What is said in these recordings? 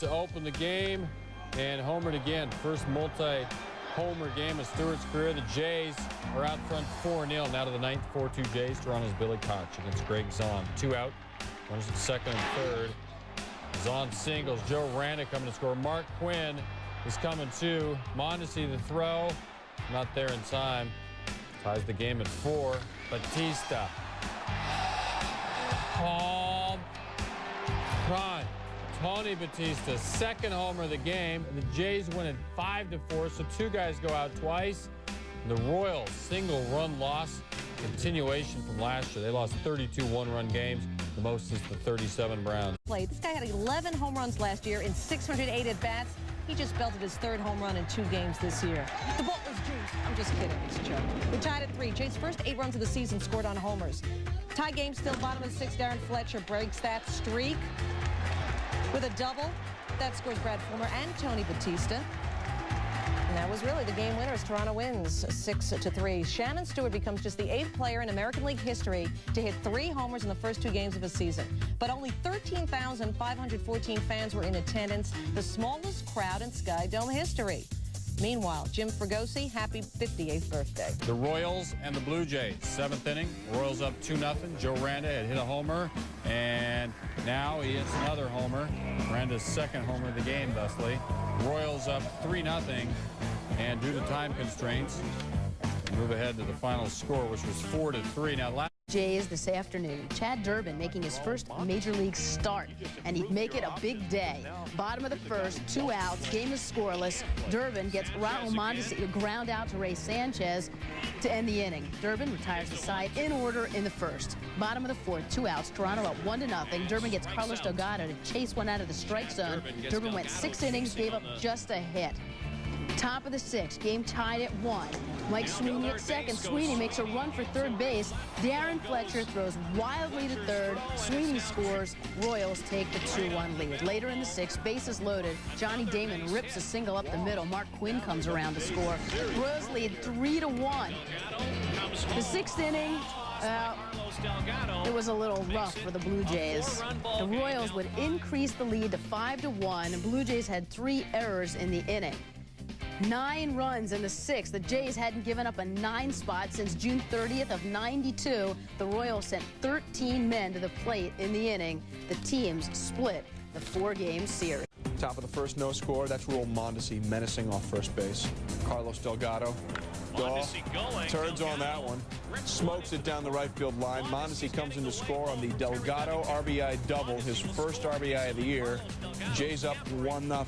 To open the game and homered again. First multi-homer game of Stewart's career. The Jays are out front 4-0. Now to the ninth, 4-2 Jays. Toronto's Billy Koch against Greg Zahn. 2 out. Runners at second and third. Zahn singles. Joe Randa coming to score. Mark Quinn is coming too. Mondesi the throw. Not there in time. Ties the game at 4. Batista. Home run. Tony Batista, second homer of the game. The Jays win it 5-4, so 2 guys go out twice. The Royals, single run loss, continuation from last year. They lost 32 one-run games, the most since the 37 Browns. This guy had 11 home runs last year in 608 at-bats. He just belted his 3rd home run in 2 games this year. The Butlers juice. I'm just kidding, it's a joke. We're tied at 3. Jays' first 8 runs of the season scored on homers. Tie game still bottom of the 6th. Darren Fletcher breaks that streak with a double. That scores Brad Fulmer and Tony Batista. And that was really the game winner as Toronto wins 6-3. Shannon Stewart becomes just the 8th player in American League history to hit 3 homers in the first 2 games of a season. But only 13,514 fans were in attendance, the smallest crowd in Sky Dome history. Meanwhile, Jim Fregosi, happy 58th birthday. The Royals and the Blue Jays, 7th inning. Royals up 2-0. Joe Randa had hit a homer, and now he hits another homer. Randa's 2nd homer of the game, thusly. Royals up 3-0, and due to time constraints, move ahead to the final score, which was 4-3. Now, Jays this afternoon. Chad Durbin making his first Major League start, and he'd make it a big day. Bottom of the 1st, 2 outs, game is scoreless. Durbin gets Raul Mondesi to ground out to Ray Sanchez to end the inning. Durbin retires the side in order in the 1st. Bottom of the 4th, 2 outs, Toronto up 1-0. Durbin gets Carlos Delgado to chase one out of the strike zone. Durbin went 6 innings, gave up just a hit. Top of the 6th, game tied at 1. Mike Sweeney at second. Sweeney makes a run for 3rd base. Darren Fletcher throws wildly to 3rd. Sweeney scores. Royals take the 2-1 lead. Later in the 6th, bases loaded. Johnny Damon rips a single up the middle. Mark Quinn comes around to score. Royals lead 3-1. The 6th inning, it was a little rough for the Blue Jays. The Royals would increase the lead to 5-1. Blue Jays had 3 errors in the inning. 9 runs in the 6th. The Jays hadn't given up a 9 spot since June 30th of '92. The Royals sent 13 men to the plate in the inning. The teams split the 4-game series. Top of the 1st, no score. That's Raul Mondesi menacing off first base. Carlos Delgado. Turns on that one. Smokes it down the right field line. Mondesi comes in to score on the Delgado RBI double, his first RBI of the year. Jays up 1-0.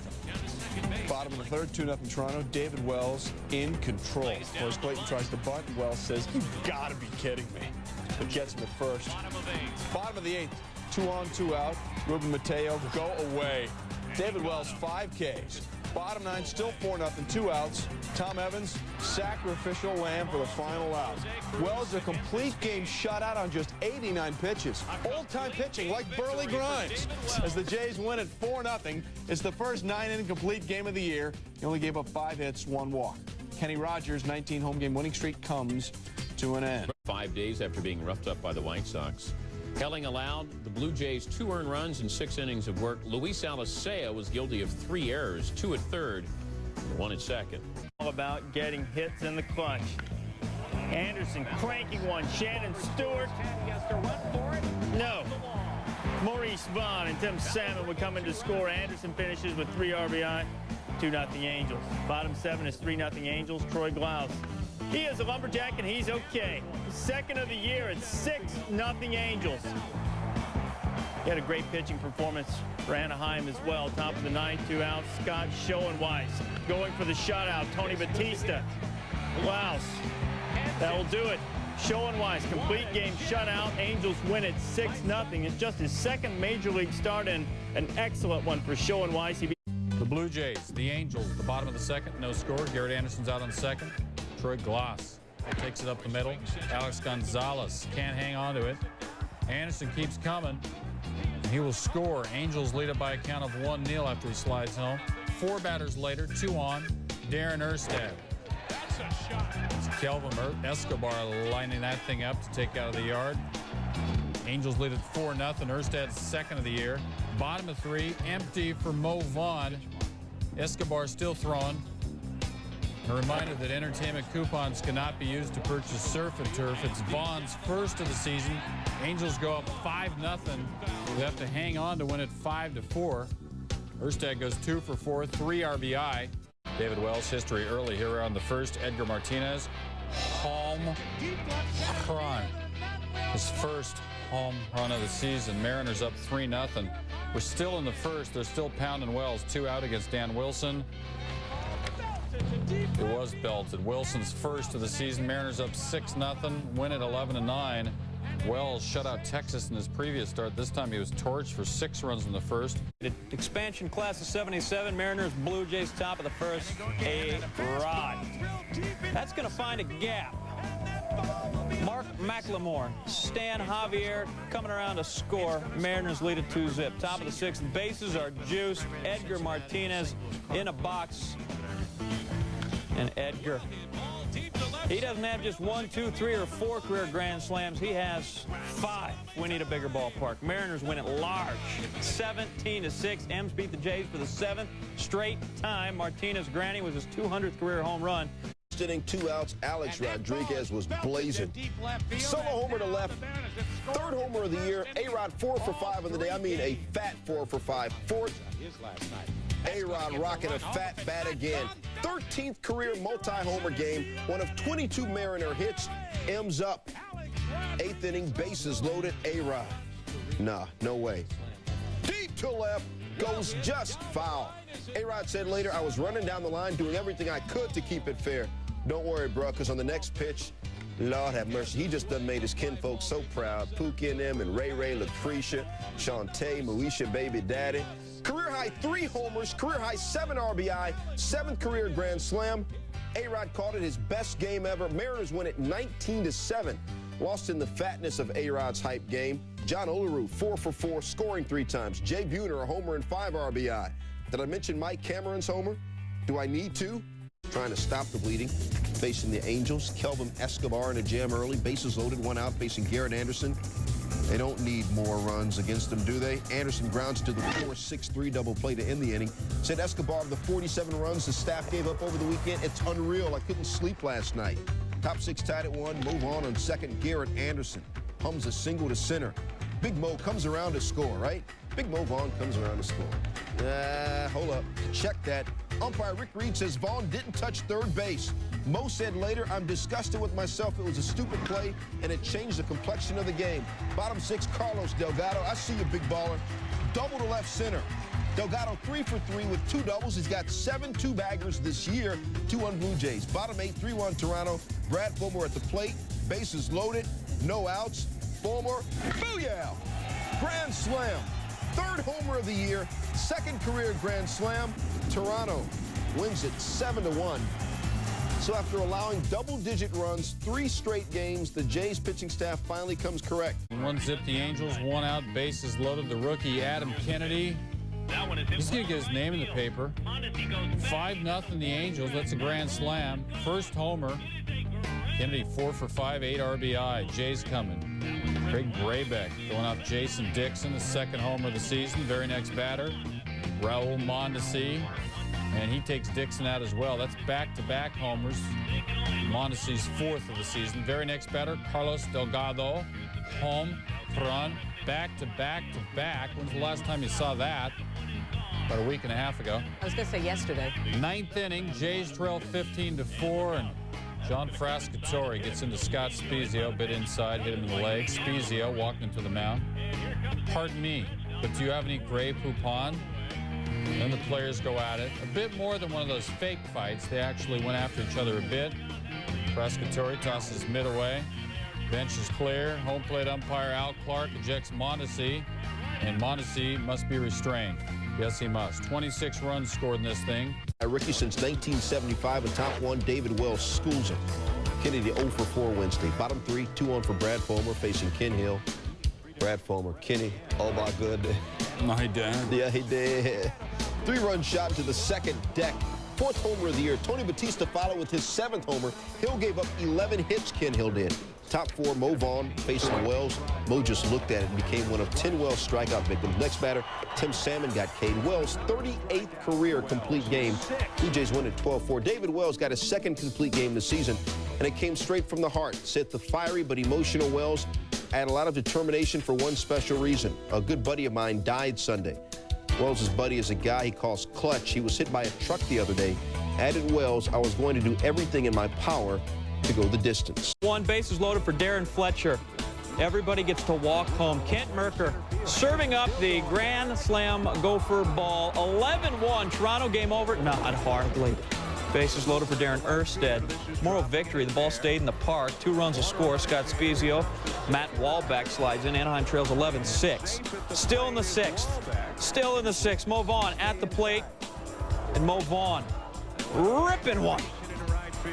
Bottom of the 3rd, 2-0 Toronto. David Wells in control. Forrest Clayton tries to bunt. Wells says, "You've got to be kidding me." But gets him at 1st. Bottom of the 8th, 2 on, 2 out. Ruben Mateo, go away. David Wells, 5 Ks. Bottom 9, still 4-0, 2 outs. Tom Evans, sacrificial lamb for the final out. Wells, a complete game shutout on just 89 pitches. Old-time pitching like Burley Grimes. As the Jays win at 4-0, it's the first 9-inning complete game of the year. He only gave up 5 hits, 1 walk. Kenny Rogers' 19 home game winning streak comes to an end. 5 days after being roughed up by the White Sox. Helling allowed the Blue Jays 2 earned runs in 6 innings of work. Luis Alicea was guilty of 3 errors, 2 at 3rd, 1 at 2nd. All about getting hits in the clutch. Anderson cranking one. Shannon Stewart. No. Maurice Vaughn and Tim Salmon would come in to score. Anderson finishes with 3 RBI, 2-0 Angels. Bottom 7 is 3-0 Angels. Troy Glaus. He is a lumberjack, and he's okay. 2nd of the year at 6-0 Angels. He had a great pitching performance for Anaheim as well. Top of the 9th, 2 outs. Scott Schoenweiss going for the shutout. Tony Batista. Glaus. That will do it. Schoenweiss, complete game shutout. Angels win at 6-0. It's just his 2nd Major League start and an excellent one for Schoenweiss. The Blue Jays, the Angels, the bottom of the 2nd, no score. Garrett Anderson's out on 2nd. Troy Glaus takes it up the middle. Alex Gonzalez can't hang on to it. Anderson keeps coming. He will score. Angels lead it by a count of 1-0 after he slides home. 4 batters later, 2 on. Darren Erstad. It's Kelvin Escobar lining that thing up to take out of the yard. Angels lead it 4-0. Erstad's 2nd of the year. Bottom of 3, empty for Mo Vaughn. Escobar still throwing. A reminder that entertainment coupons cannot be used to purchase Surf and Turf. It's Vaughn's first of the season. Angels go up 5-0. They have to hang on to win it 5-4. Erstad goes 2 for 4, 3 RBI. David Wells, history early here on the first. Edgar Martinez, home run. His first home run of the season. Mariners up 3-0. We're still in the first. They're still pounding Wells. 2 out against Dan Wilson. It was belted. Wilson's first of the season. Mariners up 6-0. Win it 11-9. Wells shut out Texas in his previous start. This time he was torched for 6 runs in the first. Expansion class of 77. Mariners, Blue Jays, top of the first. A-Rod. That's going to find a gap. Mark McLemore, Stan Javier coming around to score. Mariners lead it 2-0. Top of the 6th. Bases are juiced. Edgar Martinez in a box. And Edgar, he doesn't have just 1, 2, 3, or 4 career grand slams. He has 5. We need a bigger ballpark. Mariners win it large, 17-6. M's beat the Jays for the 7th straight time. Martinez granny was his 200th career home run. Inning, 2 outs. Alex Rodriguez was blazing. Solo homer to left. 3rd homer of the year. A-Rod 4 for 5 on the day. I mean a fat 4 for 5. 4th. A-Rod rocking a fat bat again. 13th career multi-homer game. One of 22 Mariner hits. M's up. 8th inning, bases loaded. A-Rod. Nah, no way. Deep to left. Goes just foul. A-Rod said later, I was running down the line doing everything I could to keep it fair. Don't worry, bro, because on the next pitch, Lord have mercy, he just done made his kinfolk so proud. Pookie and them and Ray, Lucretia, Shantae, Moesha, baby daddy. Career high 3 homers, career high 7 RBI, 7th career grand slam. A-Rod called it his best game ever. Mariners win it 19-7. Lost in the fatness of A-Rod's hype game. John Olerud, 4 for 4, scoring 3 times. Jay Buhner, a homer and 5 RBI. Did I mention Mike Cameron's homer? Do I need to? Trying to stop the bleeding. Facing the Angels, Kelvin Escobar in a jam early. Bases loaded, 1 out, facing Garrett Anderson. They don't need more runs against them, do they? Anderson grounds to the 4-6-3 double play to end the inning. Said Escobar of the 47 runs the staff gave up over the weekend, it's unreal. I couldn't sleep last night. Top 6 tied at 1. Move on second. Garrett Anderson hums a single to center. Big Mo comes around to score, right? Big Mo Vaughn comes around to score. Hold up. Check that. Umpire Rick Reed says Vaughn didn't touch 3rd base. Mo said later, I'm disgusted with myself. It was a stupid play, and it changed the complexion of the game. Bottom 6, Carlos Delgado. I see you, big baller. Double to left center. Delgado 3 for 3 with 2 doubles. He's got 7 two-baggers this year, 2 on Blue Jays. Bottom 8, 3-1 Toronto. Brad Fulmer at the plate. Bases loaded. No outs. Fulmer, booyah! Grand slam. 3rd homer of the year. 2nd career grand slam. Toronto wins it 7-1. So after allowing double-digit runs 3 straight games, the Jays pitching staff finally comes correct. 1-0 the Angels, 1 out, bases loaded. The rookie Adam Kennedy. He's going to get his name in the paper. 5-0 the Angels. That's a grand slam. 1st homer. Kennedy 4 for 5, 8 RBI. Jays coming. Craig Braybeck going off Jason Dixon, the 2nd homer of the season. Very next batter, Raul Mondesi. And he takes Dixon out as well. That's back-to-back homers. Mondesi's 4th of the season. Very next batter, Carlos Delgado. Home run. Back-to-back-to-back. When's the last time you saw that? About a week and a half ago. I was going to say yesterday. 9th inning, Jays trail 15-4, and John Frascatore gets into Scott Spiezio, bit inside, hit him in the leg. Spiezio walking into the mound. Pardon me, but do you have any Grey Poupon? Then the players go at it. A bit more than one of those fake fights. They actually went after each other a bit. Frascatore tosses mid away. Bench is clear. Home plate umpire Al Clark ejects Mondesi, and Mondesi must be restrained. Yes, he must. 26 runs scored in this thing. Ricky since 1975 and top 1, David Wells schools him. Kennedy 0 for 4 Wednesday. Bottom 3, 2 on for Brad Fulmer facing Ken Hill. Brad Fulmer, Kenny, oh my good. No, he did. Yeah, he did. 3-run shot to the 2nd deck. 4th homer of the year. Tony Batista followed with his 7th homer. Hill gave up 11 hits, Ken Hill did. Top 4, Mo Vaughn facing Wells. Mo just looked at it and became one of 10 Wells strikeout victims. Next batter, Tim Salmon got K'd. Wells' 38th career complete game. Blue Jays win at 12-4. David Wells got his 2nd complete game this season, and it came straight from the heart. Said the fiery but emotional Wells had a lot of determination for one special reason. A good buddy of mine died Sunday. Wells' buddy is a guy he calls Clutch. He was hit by a truck the other day. Added Wells, I was going to do everything in my power to go the distance. 1 bases loaded for Darren Fletcher. Everybody gets to walk home. Kent Mercker serving up the Grand Slam Gopher ball. 11-1. Toronto game over. Not hardly. Bases loaded for Darren Erstad. Moral victory. The ball stayed in the park. 2 runs to score. Scott Spezio. Matt Wahlbeck slides in. Anaheim trails 11-6. Still in the 6th. Still in the 6th. Mo Vaughn at the plate. And Mo Vaughn ripping one.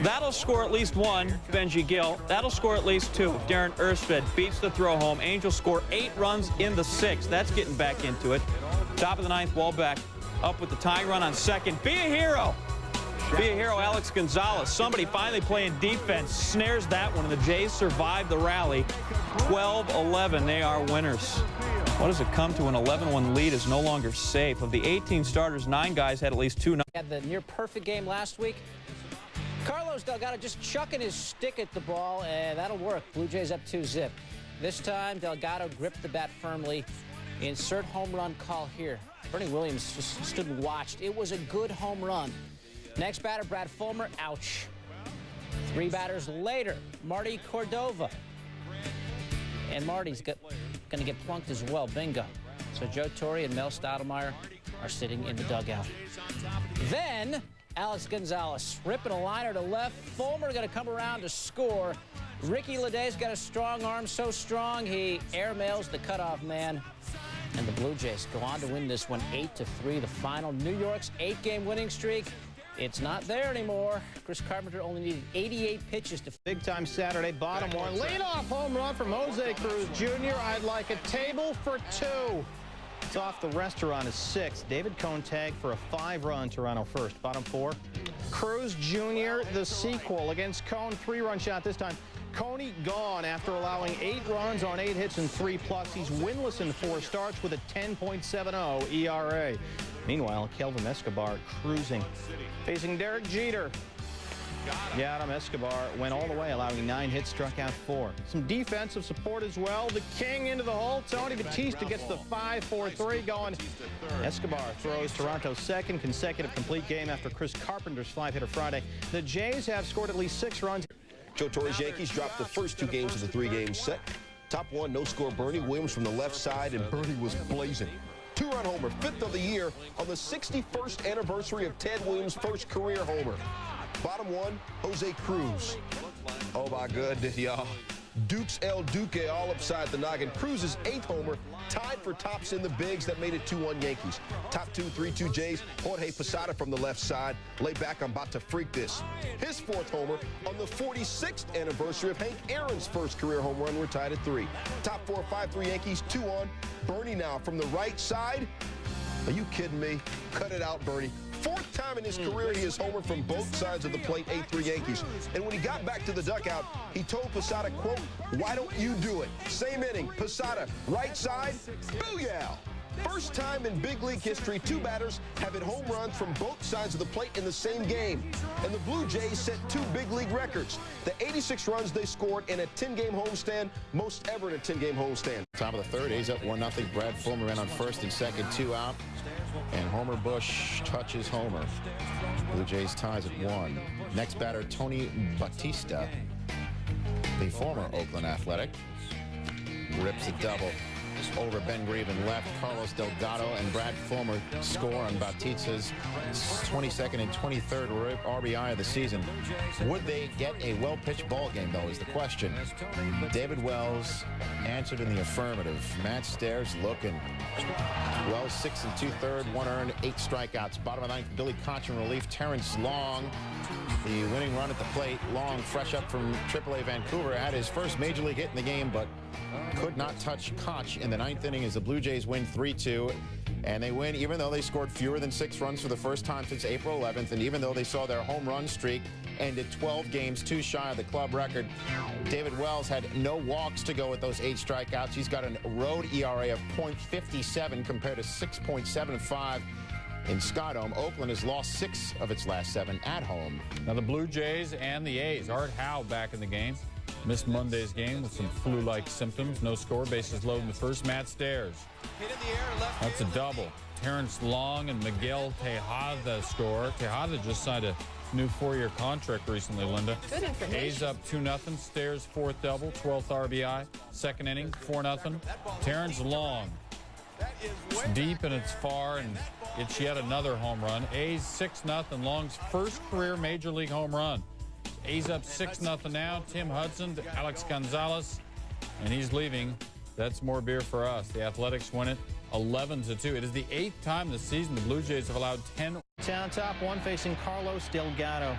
That'll score at least 1, Benji Gill. That'll score at least 2. Darren Erstad beats the throw home. Angels score 8 runs in the 6th. That's getting back into it. Top of the 9th, Wahlbeck up with the tying run on 2nd. Be a hero. Be a hero, Alex Gonzalez. Somebody finally playing defense. Snares that one, and the Jays survive the rally. 12-11, they are winners. What does it come to? An 11-1 lead is no longer safe. Of the 18 starters, 9 guys had at least 2. Had the near-perfect game last week. Carlos Delgado just chucking his stick at the ball, and that'll work. Blue Jays up 2-zip. This time, Delgado gripped the bat firmly. Insert home run call here. Bernie Williams just stood and watched. It was a good home run. Next batter, Brad Fulmer. Ouch. 3 batters later, Marty Cordova. And Marty's going to get plunked as well. Bingo. So Joe Torre and Mel Stoudemire are sitting in the dugout. Then Alex Gonzalez ripping a liner to left. Fulmer going to come around to score. Ricky Leday's got a strong arm, so strong he airmails the cutoff man. And the Blue Jays go on to win this one 8-3. The final. New York's 8-game winning streak. It's not there anymore. Chris Carpenter only needed 88 pitches to... Big time Saturday, bottom 1. Leadoff home run from Jose Cruz Jr. I'd like a table for 2. It's off the restaurant is 6. David Cone tagged for a 5-run Toronto first. Bottom 4. Cruz Jr. the sequel against Cone. 3-run shot this time. Coney gone after allowing 8 runs on 8 hits and 3+. He's winless in 4 starts with a 10.70 ERA. Meanwhile, Kelvin Escobar cruising. Facing Derek Jeter. Yadier Escobar went all the way, allowing 9 hits, struck out 4. Some defensive support as well. The king into the hole. Tony Batista gets the 5-4-3 going. Escobar throws Toronto's 2nd consecutive complete game after Chris Carpenter's 5-hitter Friday. The Jays have scored at least 6 runs. Joe Torre's Yankees dropped the first 2 games of the 3-game set. Top 1, no score, Bernie Williams from the left side, and Bernie was blazing. 2-run homer, 5th of the year on the 61st anniversary of Ted Williams' first career homer. Bottom 1, Jose Cruz. Oh my goodness, y'all. Dukes El Duque all upside the noggin. Cruz's 8th homer, tied for tops in the bigs. That made it 2-1 Yankees. Top 2, 3-2 Jays. Jorge Posada from the left side. Lay back, I'm about to freak this. His 4th homer on the 46th anniversary of Hank Aaron's first career home run. We're tied at 3. Top 4, 5-3 Yankees, 2-on. Bernie now from the right side. Are you kidding me? Cut it out, Bernie. 4th time in his career he has homered from both sides of the plate, 8-3 Yankees. And when he got back to the dugout, he told Posada, quote, "Why don't you do it?" Same inning, Posada, right side, booyah! First time in big league history, 2 batters have hit home runs from both sides of the plate in the same game. And the Blue Jays set 2 big league records. The 86 runs they scored in a 10-game homestand, most ever in a 10-game homestand. Top of the 3rd, A's up 1-0. Brad Fulmer ran on 1st and 2nd, 2 out. And Homer Bush touches Homer. Blue Jays ties at 1. Next batter, Tony Batista, the former Oakland Athletic, rips a double over Ben Grievin left. Carlos Delgado and Brad Fulmer score on Batista's 22nd and 23rd RBI of the season. Would they get a well-pitched ball game, though, is the question. David Wells answered in the affirmative. Matt Stairs looking. Wells 6 2/3, 1 earned, 8 strikeouts. Bottom of the 9th, Billy Koch in relief. Terrence Long, the winning run at the plate. Long, fresh up from AAA Vancouver, had his first major league hit in the game, but could not touch Koch in the 9th inning as the Blue Jays win 3-2. And they win even though they scored fewer than 6 runs for the first time since April 11th, and even though they saw their home run streak ended 12 games too shy of the club record. David Wells had no walks to go with those 8 strikeouts. He's got a road ERA of .57 compared to 6.75 in Scottsdale. Oakland has lost 6 of its last 7 at home. Now the Blue Jays and the A's. Art Howe back in the game. Missed Monday's game with some flu-like symptoms. No score, bases loaded in the first. Matt Stairs. That's a double. Terrence Long and Miguel Tejada score. Tejada just signed a new 4-year contract recently, Linda. Good information. A's up 2-0. Stairs 4th double, 12th RBI. 2nd inning, 4-0. Terrence Long. It's deep and it's far, and it's yet another home run. A's 6-0. Long's first career Major League home run. A's up 6-0 now. Tim Hudson to Alex Gonzalez, and he's leaving. That's more beer for us. The Athletics win it 11-2. It is the 8th time this season the Blue Jays have allowed 10. Down top 1 facing Carlos Delgado.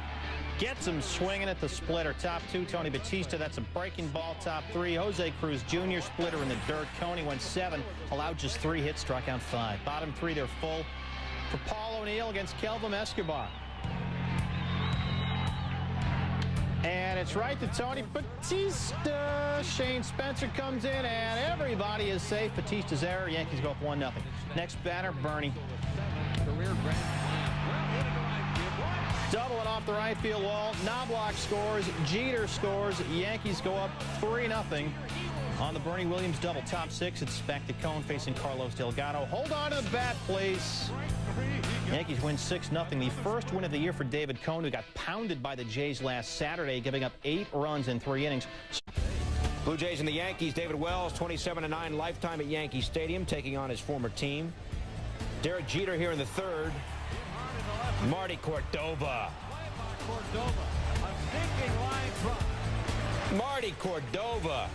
Gets him swinging at the splitter. Top 2, Tony Batista. That's a breaking ball. Top 3, Jose Cruz Jr. Splitter in the dirt. Coney went 7. Allowed just 3 hits. Struck out 5. Bottom 3, they're full for Paul O'Neill against Kelvin Escobar. And it's right to Tony Batista. Shane Spencer comes in, and everybody is safe. Batista's error. Yankees go up 1-0. Next batter, Bernie. Doubling off the right field wall. Knobloch scores. Jeter scores. Yankees go up 3-0 on the Bernie Williams double. Top 6, it's back to Cone facing Carlos Delgado. Hold on to the bat, please. Yankees win 6-0. The first win of the year for David Cone, who got pounded by the Jays last Saturday, giving up 8 runs in 3 innings. Blue Jays and the Yankees. David Wells, 27-9 lifetime at Yankee Stadium, taking on his former team. Derek Jeter here in the 3rd. Marty Cordova. Marty Cordova.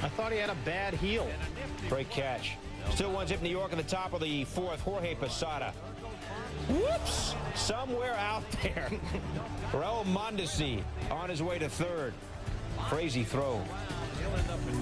I thought he had a bad heel. Great catch. Still 1-0 New York in the top of the 4th. Jorge Posada. Whoops! Somewhere out there. Raul Mondesi on his way to 3rd. Crazy throw.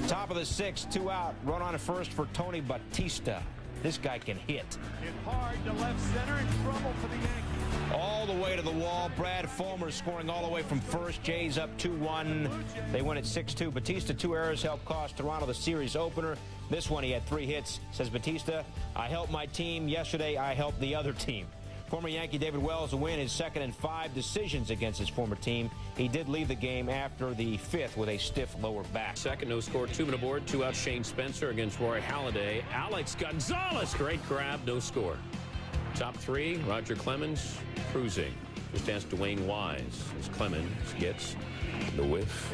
Top of the 6th, 2 out. Run on at 1st for Tony Batista. This guy can hit. Hard to left center and trouble for the Yankees. All the way to the wall. Brad Fulmer scoring all the way from 1st. Jays up 2-1. They win at 6-2. Batista, 2 errors helped cost Toronto the series opener. This one he had 3 hits. Says Batista, I helped my team. Yesterday I helped the other team. Former Yankee David Wells will win his 2nd in 5 decisions against his former team. He did leave the game after the 5th with a stiff lower back. 2nd, no score, 2-men aboard, 2 out. Shane Spencer against Roy Halladay. Alex Gonzalez, great grab, no score. Top 3, Roger Clemens cruising. Just ask Dwayne Wise as Clemens gets the whiff.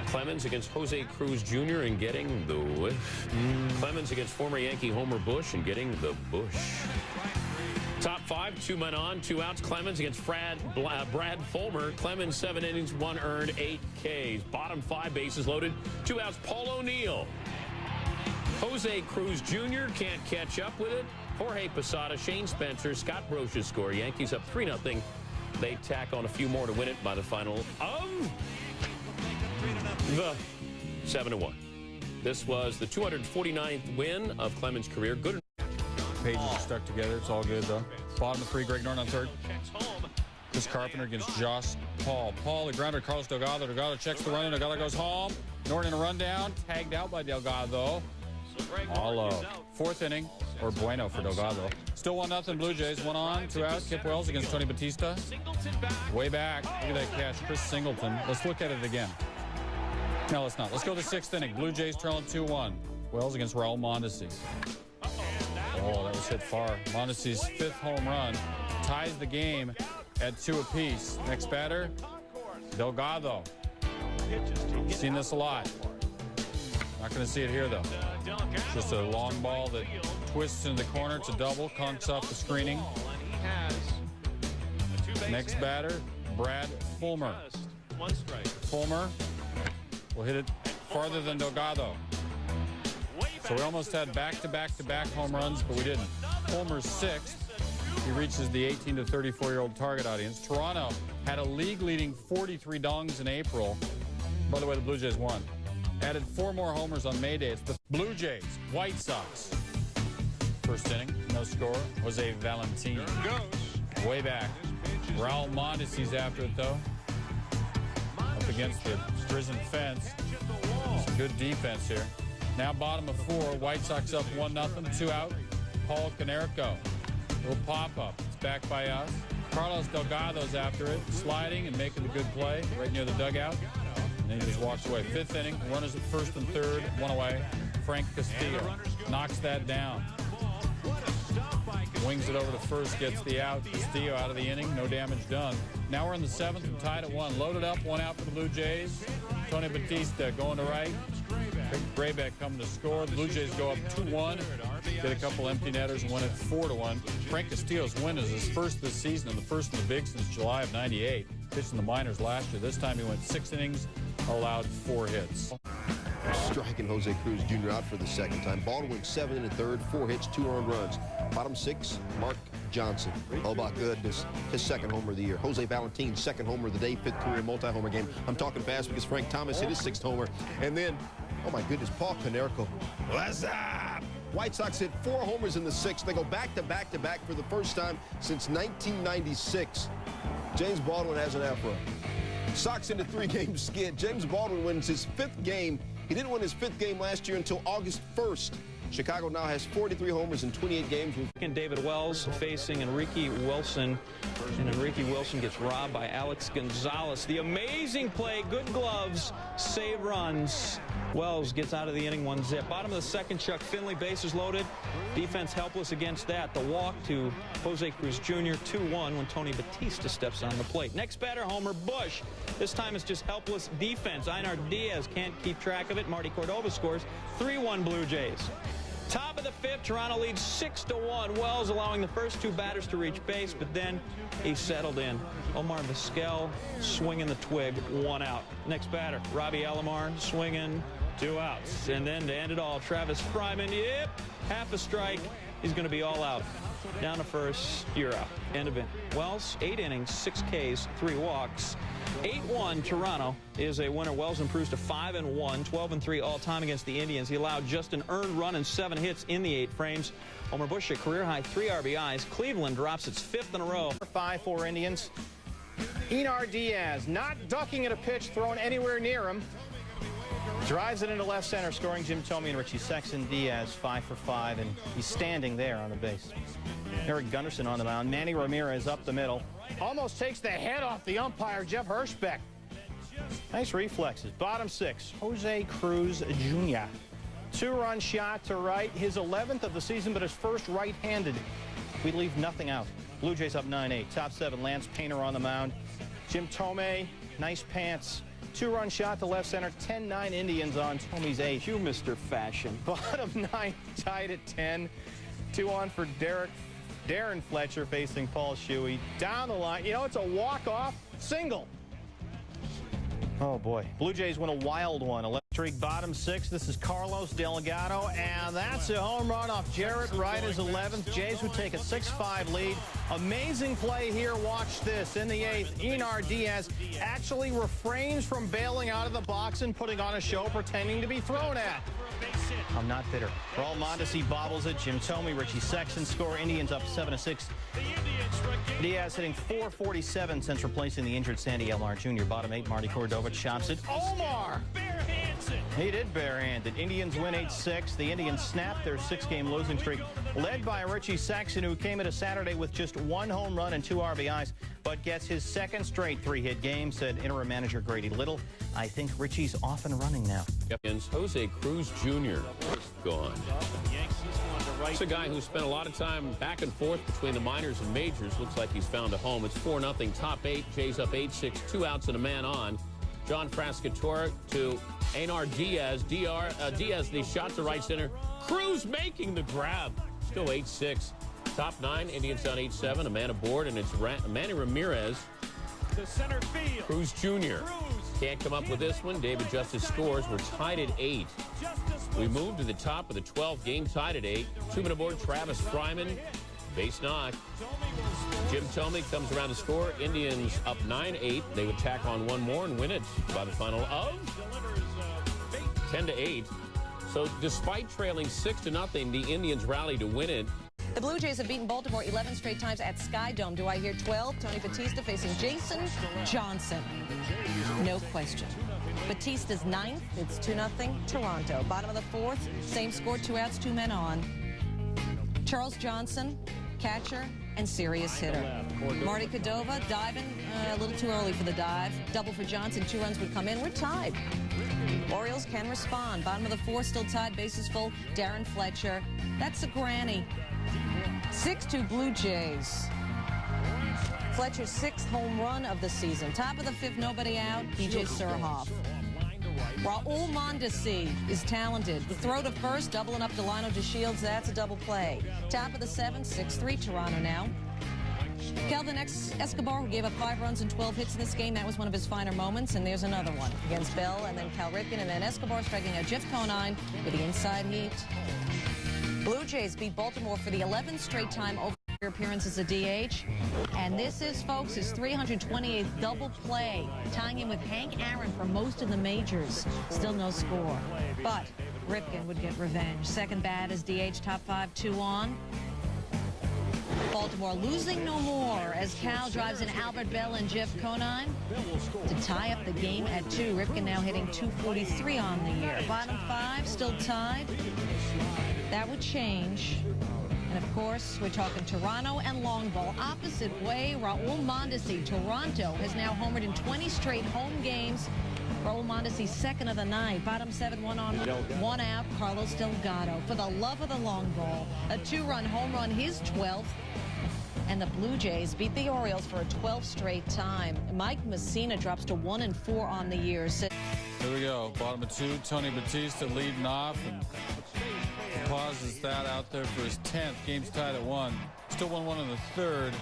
Clemens against Jose Cruz Jr. and getting the whiff. Clemens against former Yankee Homer Bush and getting the bush. Top 5, 2 men on, 2 outs. Clemens against Brad Fulmer. Clemens 7 innings, 1 earned, 8 Ks. Bottom 5, bases loaded, 2 outs. Paul O'Neill. Jose Cruz Jr. can't catch up with it. Jorge Posada, Shane Spencer, Scott Brosius score. Yankees up 3-0. They tack on a few more to win it by the final of the 7-1. This was the 249th win of Clemens' career. Good. Pages are stuck together. It's all good, though. Bottom of 3, Greg Norton on 3rd. Chris Carpenter against Josh Paul. Paul, the grounder, Carlos Delgado. Delgado checks the run. Delgado goes home. Norton in a rundown. Tagged out by Delgado. All low. 4th inning, or bueno for Delgado. Still 1-0 Blue Jays. 1 on, 2 out. Kip Wells against Tony Batista. Way back. Look at that catch. Chris Singleton. Let's look at it again. No, let's not. Let's go to the 6th inning. Blue Jays trailing 2-1. Wells against Raul Mondesi. Oh, that was hit far. Mondesi's 5th home run ties the game at 2 apiece. Next batter, Delgado. Seen this a lot. Not going to see it here, though. Just a long ball that twists into the corner. It's a double. Conks off the screening. Next batter, Brad Fulmer. Fulmer will hit it farther than Delgado. So we almost had back-to-back-to-back home runs, but we didn't. Fulmer's 6th. He reaches the 18 to 34-year-old target audience. Toronto had a league-leading 43 dongs in April. By the way, the Blue Jays won. added 4 more homers on May Day. It's the Blue Jays, White Sox. First inning, no score. Jose Valentin. Way back. Raul Mondesi's after it, though. Up against the prison fence. Some good defense here. Now bottom of 4. White Sox up 1-0. 2 out. Paul Konerko. Little pop-up. It's back by us. Carlos Delgado's after it. Sliding and making a good play right near the dugout. And then he just walks away. 5th inning. Runners at first and third. 1 away. Frank Castillo knocks that down. Wings it over to first, gets the out. Castillo out of the inning, no damage done. Now we're in the 7th and tied at 1. Loaded up, 1 out for the Blue Jays. Tony Batista going to right. Graybeck coming to score. The Blue Jays go up 2-1. Get a couple empty netters and win it 4-1. Frank Castillo's win is his first this season and the first in the big since July of '98. Pitched in the minors last year. This time he went 6 innings, allowed 4 hits. Striking Jose Cruz Jr. out for the 2nd time. Baldwin 7 1/3, 4 hits, 2 earned runs. Bottom 6, Mark Johnson. Oh my goodness, his 2nd homer of the year. Jose Valentin, 2nd homer of the day, 5th career multi-homer game. I'm talking fast because Frank Thomas hit his 6th homer. And then, oh my goodness, Paul Konerko. What's up? White Sox hit 4 homers in the 6th. They go back to back to back for the first time since 1996. James Baldwin has an afro. Sox into 3-game skid. James Baldwin wins his 5th game. He didn't win his 5th game last year until August 1st. Chicago now has 43 homers in 28 games. And David Wells facing Enrique Wilson. And Enrique Wilson gets robbed by Alex Gonzalez. The amazing play, good gloves, save runs. Wells gets out of the inning 1-0. Bottom of the 2nd, Chuck Finley, bases loaded. Defense helpless against that. The walk to Jose Cruz Jr. 2-1 when Tony Batista steps on the plate. Next batter, Homer Bush. This time it's just helpless defense. Einar Diaz can't keep track of it. Marty Cordova scores. 3-1 Blue Jays. Top of the 5th, Toronto leads 6-1. Wells allowing the first 2 batters to reach base, but then he settled in. Omar Vizquel swinging the twig, 1 out. Next batter, Robbie Alomar swinging, 2 outs. And then to end it all, Travis Fryman, yep, half a strike. He's going to be all out. Down to first, you're out. End of it. Wells, 8 innings, 6 Ks, 3 walks. 8-1 Toronto is a winner. Wells improves to 5-1, 12-3 all-time against the Indians. He allowed just an earned run and 7 hits in the 8 frames. Homer Bush, a career-high 3 RBIs. Cleveland drops its 5th in a row. 5-4 Indians. Einar Diaz not ducking at a pitch thrown anywhere near him. Drives it into left center, scoring Jim Thome and Richie Sexson. Diaz 5 for 5, and he's standing there on the base. Eric Gunderson on the mound. Manny Ramirez up the middle. Almost takes the head off the umpire, Jeff Hirschbeck. Nice reflexes. Bottom 6, Jose Cruz Jr. 2-run shot to right. His 11th of the season, but his first right-handed. We leave nothing out. Blue Jays up 9-8. Top 7, Lance Painter on the mound. Jim Thome, nice pants. 2-run shot to left center. 10-9 Indians on Tome's 8th. You, Mr. Fashion. Bottom 9, tied at 10. 2 on for Darren Fletcher facing Paul Shuey. Down the line, you know, it's a walk-off single. Oh, boy. Blue Jays win a wild one. Electric bottom 6. This is Carlos Delgado, and that's a home run off Jarrett Wright, his 11th. Jays would take a 6-5 lead. Amazing play here. Watch this. In the 8th, Einar Diaz actually refrains from bailing out of the box and putting on a show pretending to be thrown at. I'm not bitter. Raul Mondesi bobbles it. Jim Thome, Richie Sexson score. Indians up 7-6. Diaz hitting .447 since replacing the injured Sandy Alomar Jr. Bottom 8, Marty Cordova chops it. Omar! He did barehand it. Indians win 8-6. The Indians snapped their 6-game losing streak, led by Richie Sexson, who came into Saturday with just 1 home run and 2 RBIs, but gets his 2nd straight 3-hit game, said interim manager Grady Little. I think Richie's off and running now. Jose Cruz Jr. gone. It's a guy who spent a lot of time back and forth between the minors and majors. Looks like he's found a home. It's 4-0, top 8. Jays up 8-6, 2 outs and a man on. John Frascatore to Einar Diaz. Diaz, the shot to right center. Cruz making the grab. Still 8-6. Top 9, Indians down 8-7, a man aboard, and it's Manny Ramirez. To center field. Cruz Jr. Can't come up with this one. David Justice scores. We're tied at 8. We move to the top of the 12th, game tied at 8. 2-man aboard, Travis Fryman. Base knock. Jim Thome comes around to score. Indians up 9-8. They would tack on 1 more and win it by the final of 10-8. So despite trailing 6-0, the Indians rally to win it. The Blue Jays have beaten Baltimore 11 straight times at Sky Dome. Do I hear 12? Tony Batista facing Jason Johnson. No question. Batista's ninth. It's 2-0 Toronto. Bottom of the fourth. Same score, 2 outs, 2 men on. Charles Johnson, catcher and serious hitter. Marty Cordova diving a little too early for the dive. Double for Johnson. 2 runs would come in. We're tied. Orioles can respond. Bottom of the fourth, still tied. Bases full. Darren Fletcher. That's a granny. 6-2 Blue Jays. Fletcher's 6th home run of the season. Top of the fifth, nobody out. DJ Surhoff. Raul Mondesi is talented. The throw to first, doubling up Delino DeShields. That's a double play. Top of the seventh, 6-3 Toronto now. Kelvin Escobar, who gave up 5 runs and 12 hits in this game. That was one of his finer moments, and there's another one against Bell, and then Cal Ripken, and then Escobar striking out Jeff Conine with the inside heat. Blue Jays beat Baltimore for the 11th straight time over appearance as a DH. And this is, folks, his 328th double play, tying him with Hank Aaron for most of the majors. Still no score. But Ripken would get revenge. Second bat as DH, top 5, 2 on. Baltimore losing no more as Cal drives in Albert Bell and Jeff Conine to tie up the game at 2. Ripken now hitting .243 on the year. Bottom 5 still tied. That would change. And, of course, we're talking Toronto and long ball. Opposite way, Raul Mondesi. Toronto has now homered in 20 straight home games. Raul Mondesi, 2nd of the night. Bottom 7, 1 on, 1 out. Carlos Delgado. For the love of the long ball, a 2-run home run, his 12th. And the Blue Jays beat the Orioles for a 12th straight time. Mike Messina drops to 1-4 on the year. Here we go. Bottom of 2, Tony Batista leading off. And pauses that out there for his 10th. Game's tied at 1. Still 1-1 in the third.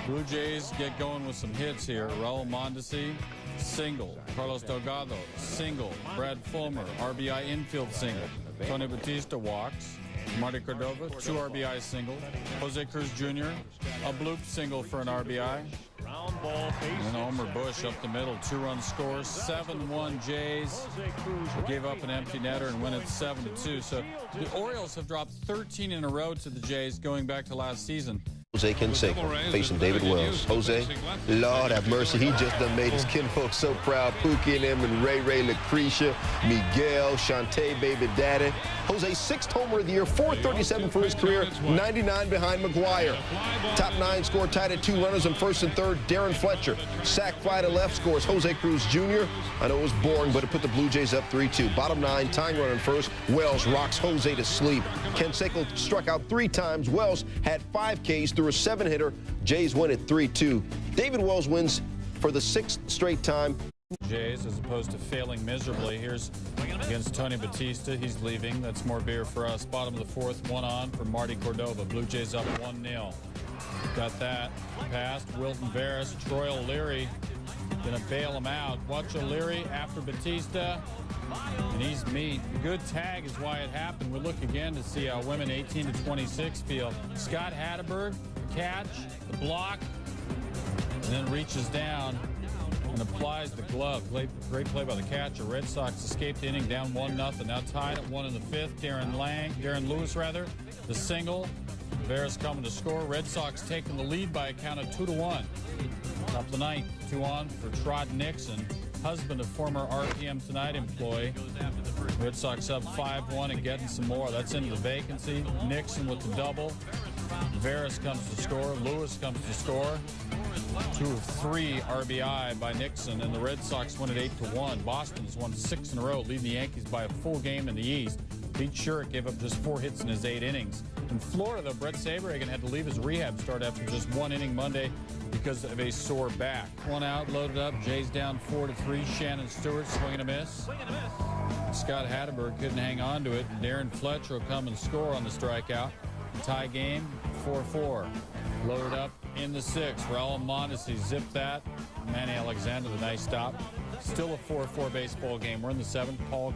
Blue Jays get going with some hits here. Raul Mondesi, single. Carlos Delgado, single. Brad Fulmer, RBI infield single. Tony Batista walks. Marty Cordova, 2 RBI single. Jose Cruz Jr., a bloop single for an RBI. And then Homer Bush up the middle, 2-run score, 7-1 Jays. Gave up an empty netter and win it 7-2. So the Orioles have dropped 13 in a row to the Jays going back to last season. Jose Canseco facing David Wells. Jose, Lord have mercy, he just done made his kinfolk so proud. Pookie and him and Ray Lucretia, Miguel, Shantae, baby daddy. Jose's 6th homer of the year, 437 for his career, 99 behind McGuire. Top 9 score tied at 2 runners on first and third. Darren Fletcher, sac fly to left, scores Jose Cruz Jr. I know it was boring, but it put the Blue Jays up 3-2. Bottom 9, tying run on first. Wells rocks Jose to sleep. Canseco struck out 3 times. Wells had 5 Ks through a 7-hitter. Jays win at 3-2. David Wells wins for the 6th straight time. Jays, as opposed to failing miserably. Here's against Tony Batista. He's leaving. That's more beer for us. Bottom of the fourth, 1 on for Marty Cordova. Blue Jays up 1-0. Got that passed. Wilton Veras, Troy O'Leary gonna bail him out. Watch O'Leary after Batista, and he's meat. Good tag is why it happened. We'll look again to see how women 18 to 26 feel. Scott Hatteberg, catch, the block, and then reaches down and applies the glove. Great play by the catcher. Red Sox escaped the inning down 1-0. Now tied at 1 in the 5th. Darren Lewis, the single. Veras coming to score. Red Sox taking the lead by a count of 2-1. Top of the ninth, 2 on for Trot Nixon, husband of former RPM Tonight employee. Red Sox up 5-1 and getting some more. That's into the vacancy. Nixon with the double. Veras comes to score. Lewis comes to score. 2 of 3 RBI by Nixon, and the Red Sox win at 8-1. Boston's won 6 in a row, leading the Yankees by a full game in the East. Pete Sherrick gave up just 4 hits in his 8 innings. In Florida, though, Brett Saberhagen had to leave his rehab start after just 1 inning Monday because of a sore back. 1 out, loaded up. Jays down 4-3. Shannon Stewart swing and a miss. Scott Hatteberg couldn't hang on to it. Darren Fletcher will come and score on the strikeout. Tie game, 4-4. Loaded up in the 6th. Raul Mondesi zipped that. Manny Alexander, the nice stop. Still a 4-4 baseball game. We're in the 7th. Paul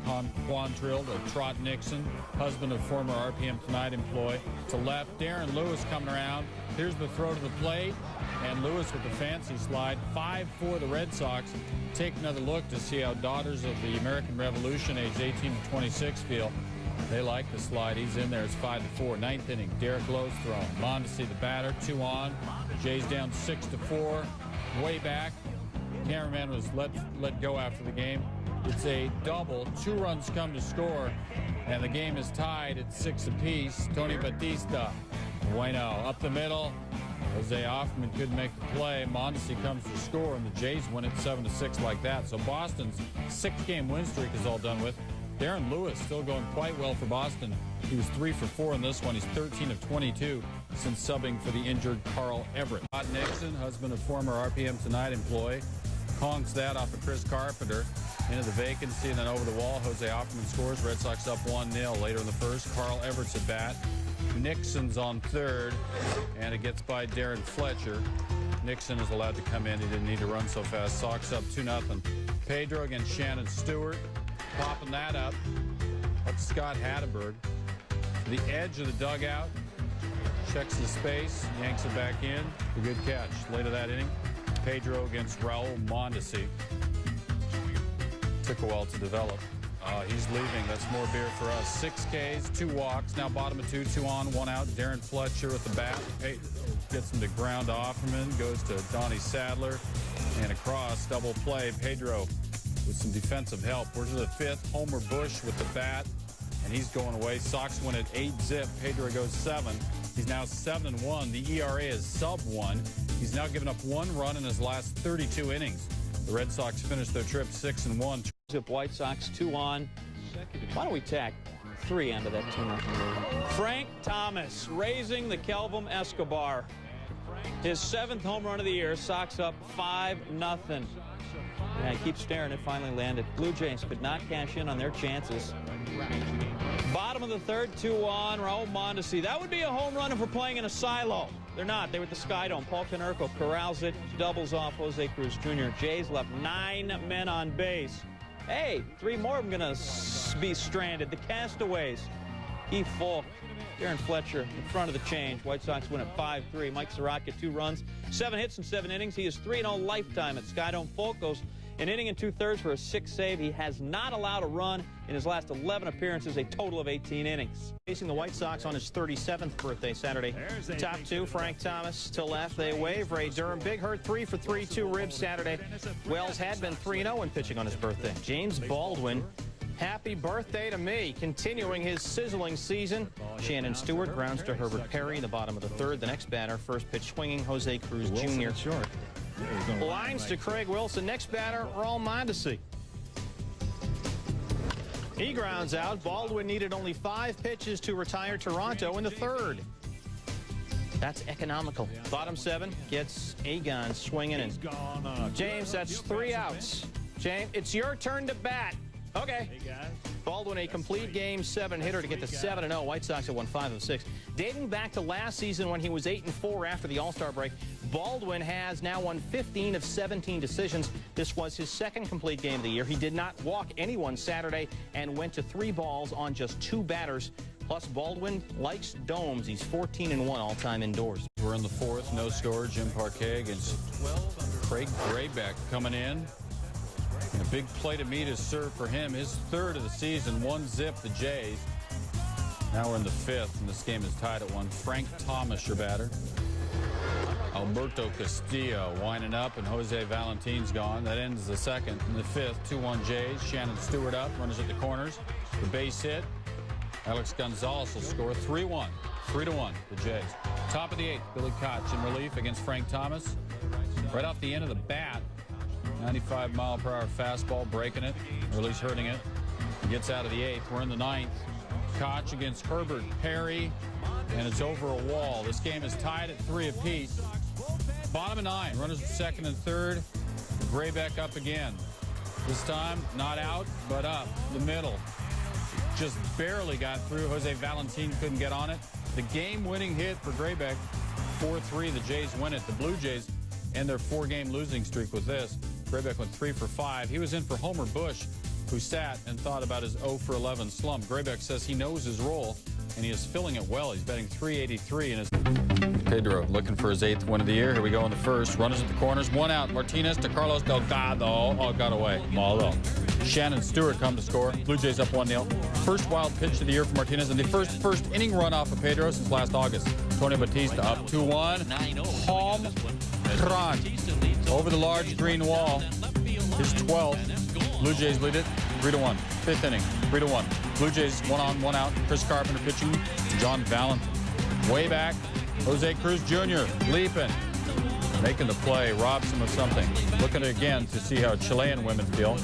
Quantrill to Trot Nixon, husband of former RPM Tonight employee. To left, Darren Lewis coming around. Here's the throw to the plate, And Lewis with the fancy slide. 5-4 the Red Sox. Take another look to see how daughters of the American Revolution, aged 18 to 26, feel. They like the slide. He's in there. It's 5-4. Ninth inning. Derek Lowe's thrown. Mondesi, the batter, 2 on. Jays down 6-4. Way back. Cameraman was let go after the game. It's a double. 2 runs come to score, and the game is tied at 6 apiece. Tony Batista, bueno, up the middle. Jose Offerman couldn't make the play. Mondesi comes to score, and the Jays win it 7-6 like that. So Boston's 6-game win streak is all done with. Darren Lewis still going quite well for Boston. He was 3 for 4 in this one. He's 13 of 22 since subbing for the injured Carl Everett. Todd Nixon, husband of former RPM Tonight employee, honks that off of Chris Carpenter into the vacancy, and then over the wall, Jose Offerman scores. Red Sox up 1-0 later in the first. Carl Everett's at bat. Nixon's on third, and it gets by Darren Fletcher. Nixon is allowed to come in. He didn't need to run so fast. Sox up 2-0. Pedro against Shannon Stewart. Popping that up. That's Scott Hatteberg. The edge of the dugout. Checks the space. Yanks it back in. A good catch. Later that inning, Pedro against Raul Mondesi. Took a while to develop. He's leaving. That's more beer for us. 6 Ks, 2 walks. Now bottom of 2, 2 on, 1 out. Darren Fletcher with the bat. Hey, gets him to ground Offerman. Goes to Donnie Sadler. And across, double play. Pedro with some defensive help. We're to the 5th. Homer Bush with the bat. And he's going away. Sox win at 8-zip. Pedro goes 7. He's now 7-1. The ERA is sub-1. He's now given up 1 run in his last 32 innings. The Red Sox finished their trip 6-1. Zip White Sox 2 on. Why don't we tack 3 onto that 2-0 lead? Frank Thomas raising the Kelvin Escobar. His 7th home run of the year. Sox up 5-0. Yeah, he keeps staring. It finally landed. Blue Jays could not cash in on their chances. Bottom of the 3rd, 2 on. Raul Mondesi. That would be a home run if we're playing in a silo. They're not. They were at the Sky Dome. Paul Konerko corrals it, doubles off Jose Cruz Jr. Jays left 9 men on base. Hey, 3 more of them going to be stranded. The Castaways. Keith Falk, Darren Fletcher in front of the change. White Sox win at 5-3. Mike Soroka, 2 runs, 7 hits in 7 innings. He is 3-0 lifetime at Sky Dome. Falk goes an inning and 2/3 for a 6 save. He has not allowed a run in his last 11 appearances, a total of 18 innings. Facing the White Sox on his 37th birthday Saturday. Top 2, Frank Thomas to left. They wave. Ray Durham, big hurt, 3 for 3, 2 ribs Saturday. Wells had been 3-0 in pitching on his birthday. James Baldwin, happy birthday to me, continuing his sizzling season. Shannon Stewart grounds to Herbert Perry in the bottom of the 3rd. The next batter, first pitch swinging, Jose Cruz Jr. Lines to Craig Wilson. Next batter, Raul Mondesi. He grounds out. Baldwin needed only 5 pitches to retire Toronto in the 3rd. That's economical. Bottom 7 gets Agon swinging in. James, that's 3 outs. James, it's your turn to bat. Okay. Baldwin, a complete game 7 hitter to get to 7-0. White Sox have won 5 of 6. Dating back to last season when he was 8-4 after the All-Star break, Baldwin has now won 15 of 17 decisions. This was his 2nd complete game of the year. He did not walk anyone Saturday and went to 3 balls on just 2 batters. Plus, Baldwin likes domes. He's 14-1 all-time indoors. We're in the 4th. No score. Jim Parquet against Craig Graybeck coming in. And a big plate of meat is served for him. His 3rd of the season, 1-zip the Jays. Now we're in the 5th, and this game is tied at 1. Frank Thomas, your batter. Alberto Castillo winding up, and Jose Valentin's gone. That ends the 2nd. In the 5th, 2-1 Jays. Shannon Stewart up, runners at the corners. The base hit. Alex Gonzalez will score 3-1. 3-1, the Jays. Top of the 8th, Billy Koch in relief against Frank Thomas. Right off the end of the bat, 95-mile-per-hour fastball, breaking it, or at least hurting it. He gets out of the 8th. We're in the 9th. Koch against Herbert Perry, and it's over a wall. This game is tied at 3 apiece. Bottom of 9, runners at 2nd and 3rd. Graybeck up again. This time, not out, but up the middle. Just barely got through. Jose Valentin couldn't get on it. The game-winning hit for Graybeck, 4-3. The Jays win it. The Blue Jays end their 4-game losing streak with this. Graybeck went 3 for 5. He was in for Homer Bush, who sat and thought about his 0 for 11 slump. Graybeck says he knows his role. and he is filling it well. He's batting .383 in his... Pedro looking for his 8th win of the year. Here we go in the first. Runners at the corners. 1 out. Martinez to Carlos Delgado. Oh, got away. Malo. Shannon Stewart come to score. Blue Jays up 1-0. First wild pitch of the year for Martinez, and the first inning run off of Pedro since last August. Tony Batista up 2-1. Home run over the large green wall. His 12th. Blue Jays lead it 3-1. 5th inning, 3-1. Blue Jays 1 on, 1 out. Chris Carpenter pitching. John Valentin. Way back. Jose Cruz Jr. leaping. Making the play. Robs him of something. Looking again to see how Chilean women feel.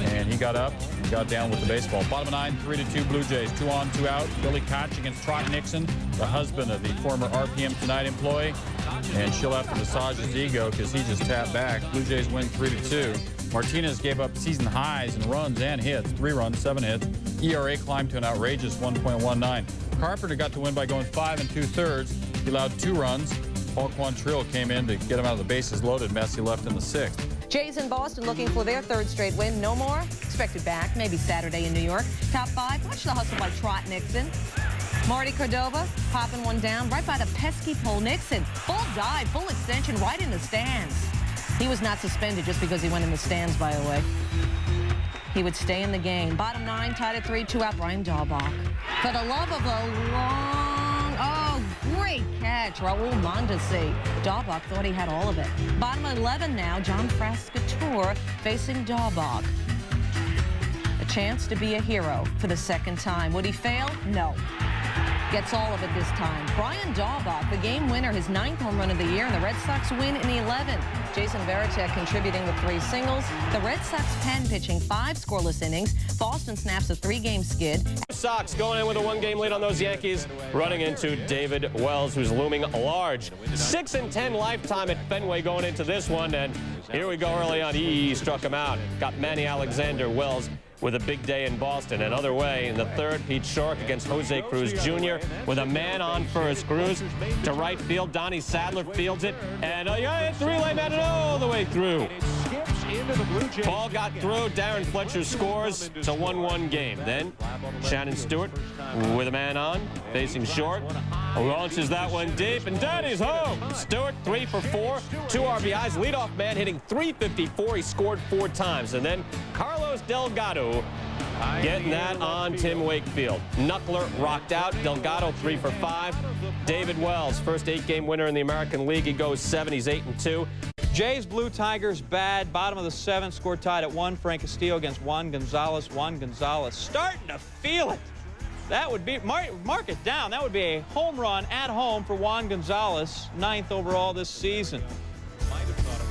And he got up, got down with the baseball. Bottom of 9, 3-2 Blue Jays. 2 on, 2 out. Billy Koch against Trot Nixon, the husband of the former RPM Tonight employee. And she'll have to massage his ego because he just tapped back. Blue Jays win 3-2. Martinez gave up season highs in runs and hits. 3 runs, 7 hits. ERA climbed to an outrageous 1.19. Carpenter got to win by going 5 2/3. He allowed 2 runs. Paul Quantrill came in to get him out of the bases loaded mess he left in the 6th. Jays in Boston looking for their 3rd straight win. No more. Expected back, maybe Saturday in New York. Top 5, watch the hustle by Trot Nixon. Marty Cordova popping one down right by the pesky pole. Nixon, full dive, full extension, right in the stands. He was not suspended just because he went in the stands, by the way. He would stay in the game. Bottom 9, tied at 3, 2 out, Brian Dahlbach. For the love of the long, oh, great catch, Raul Mondesi. Dahlbach thought he had all of it. Bottom 11 now, John Frascatore facing Dahlbach. A chance to be a hero for the 2nd time. Would he fail? No. Gets all of it this time. Brian Dahlbach, the game winner, his 9th home run of the year, and the Red Sox win in 11. Jason Varitek contributing the 3 singles. The Red Sox pen pitching 5 scoreless innings. Boston snaps a 3-game skid. Sox going in with a 1-game lead on those Yankees, running into David Wells, who's looming large. 6-10 lifetime at Fenway going into this one, and here we go early on. He struck him out. Got Manny Alexander. Wells with a big day in Boston. Another way in the 3rd, Pete Shorrock against Jose Cruz Jr. with a man on first. Cruz to right field. Donnie Sadler fields it, and it's the relay man all the way through. Ball got through. Darren Fletcher scores. It's a 1-1 game. Then Shannon Stewart with a man on, facing short. Launches that one deep, and Danny's home. Stewart 3 for 4, 2 RBIs. Leadoff man hitting .354. He scored 4 times. And then Carlos Delgado getting that on Tim Wakefield. Knuckler rocked out. Delgado 3 for 5. David Wells, first 8-game winner in the American League. He goes 7. He's 8-2. Jays, Blue Tigers, bad. Bottom of the 7th, score tied at 1. Frank Castillo against Juan Gonzalez. Juan Gonzalez starting to feel it. That would be, mark it down, that would be a home run at home for Juan Gonzalez, 9th overall this season.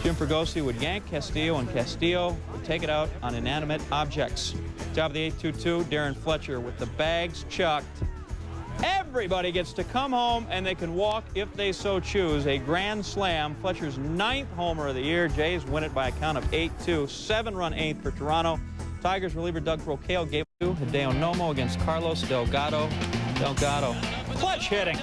Jim Fregosi would yank Castillo, and Castillo would take it out on inanimate objects. Top of the 8-2-2, Darren Fletcher with the bags chucked. Everybody gets to come home, and they can walk if they so choose. A grand slam, Fletcher's 9th homer of the year. Jays win it by a count of 8-2, 7-run 8th for Toronto. Tigers reliever Doug Brocail gave to Hideo Nomo against Carlos Delgado. Delgado, clutch hitting.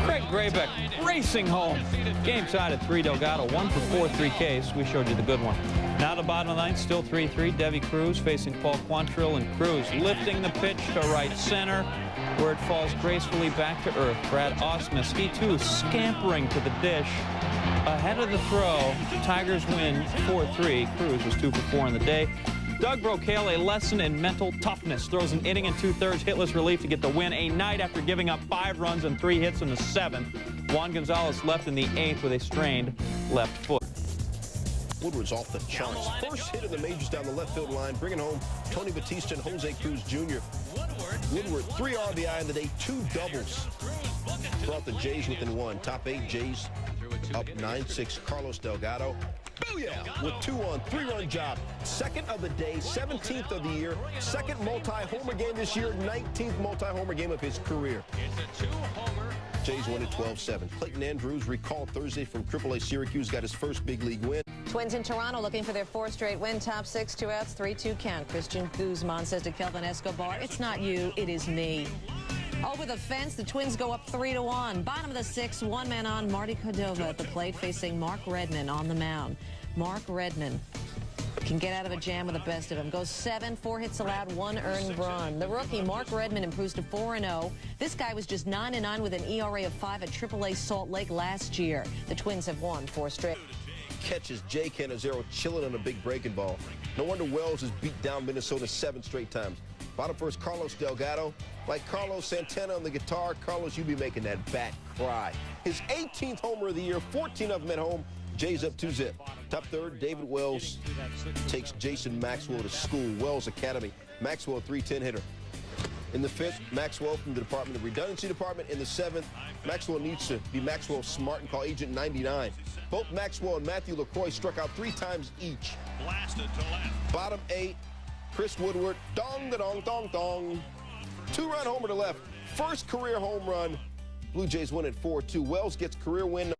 Craig Graybeck racing home. Game tied at 3. Delgado 1 for 4, 3 Ks. We showed you the good one. Now the bottom of the 9th, still 3-3. Devi Cruz facing Paul Quantrill, and Cruz lifting the pitch to right center, where it falls gracefully back to earth. Brad Ausmus, he too scampering to the dish. Ahead of the throw, Tigers win 4-3. Cruz was 2 for 4 in the day. Doug Brocail, a lesson in mental toughness. Throws an inning and 2/3 hitless relief to get the win. A night after giving up 5 runs and 3 hits in the 7th. Juan Gonzalez left in the 8th with a strained left foot. Woodward's off the charts. First hit in the majors down the left field line, bringing home Tony Batista and Jose Cruz Jr. Woodward, 3 RBI in the day, 2 doubles. Brought the Jays within 1. Top 8 Jays up 9-6. Carlos Delgado, booyah, with 2 on 3-run job. 2nd of the day, 17th of the year, 2nd multi-homer game this year, 19th multi-homer game of his career. Jays win at 12-7. Clayton Andrews, recalled Thursday from AAA Syracuse, got his first big league win. Twins in Toronto looking for their 4th straight win. Top 6, 2 outs, 3-2 count. Christian Guzman says to Kelvin Escobar, "It's not you, it is me." Over the fence, the Twins go up 3-1. Bottom of the 6th, 1 man on, Marty Cordova at the plate facing Mark Redman on the mound. Mark Redman Can get out of a jam with the best of them. Goes 7, 4 hits allowed, 1 earned run. The rookie, Mark Redmond, improves to 4-0. This guy was just 9-9 with an ERA of 5 at AAA Salt Lake last year. The Twins have won 4 straight. Catches Jay Canizero chilling on a big breaking ball. No wonder Wells has beat down Minnesota 7 straight times. Bottom first, Carlos Delgado. Like Carlos Santana on the guitar, Carlos, you be making that bat cry. His 18th homer of the year, 14 of them at home. Jays up 2-0. Top third, David Wells takes Jason Maxwell to school. Wells Academy. Maxwell, 310 hitter. In the 5th, Maxwell from the Department of Redundancy Department. In the 7th, Maxwell needs to be Maxwell smart and call Agent 99. Both Maxwell and Matthew LaCroix struck out 3 times each. Blasted to left. Bottom 8, Chris Woodward. Dong-da-dong-dong-dong. 2-run homer to left. First career home run. Blue Jays win at 4-2. Wells gets career win.